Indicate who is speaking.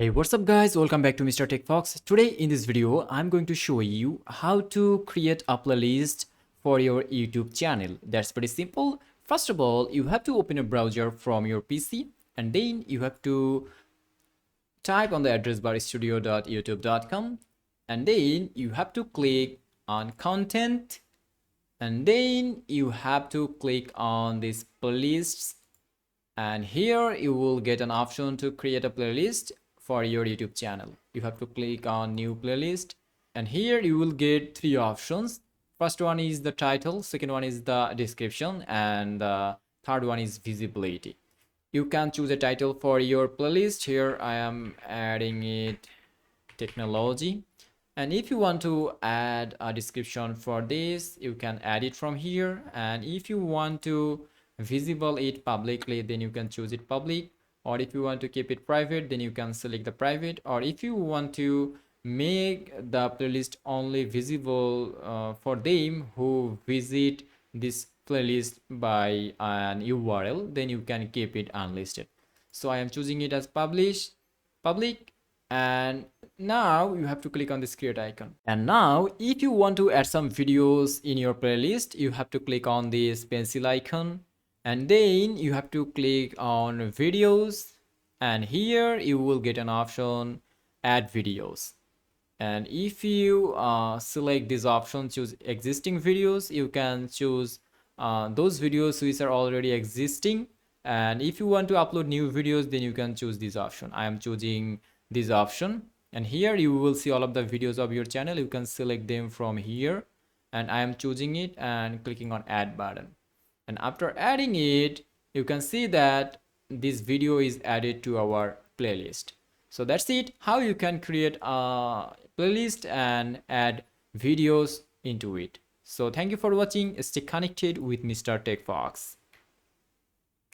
Speaker 1: Hey, what's up guys? Welcome back to Mr. Tech Fox. Today in this video, I'm going to show you how to create a playlist for your YouTube channel. That's pretty simple. First of all, you have to open a browser from your PC and then you have to type on the address bar studio.youtube.com and then you have to click on content and then you have to click on this playlists, and here you will get an option to create a playlist for your YouTube channel. You have to click on new playlist and here you will get three options. First one is the title, second one is the description, and the third one is visibility. You can choose a title for your playlist. Here I am adding it technology, and if you want to add a description for this, you can add it from here. And if you want to visible it publicly, then you can choose it public, or if you want to keep it private, then you can select the private, or if you want to make the playlist only visible for them who visit this playlist by an URL, then you can keep it unlisted. So I am choosing it as public, and now you have to click on this create icon. And now if you want to add some videos in your playlist, you have to click on this pencil icon and then you have to click on videos, and here you will get an option add videos. And if you select this option, choose existing videos, you can choose those videos which are already existing. And if you want to upload new videos, then you can choose this option. I am choosing this option, and here you will see all of the videos of your channel. You can select them from here, and I am choosing it and clicking on add button. And after adding it, you can see that this video is added to our playlist. So that's it, how you can create a playlist and add videos into it. So thank you for watching. Stay connected with Mr. Tech Fox.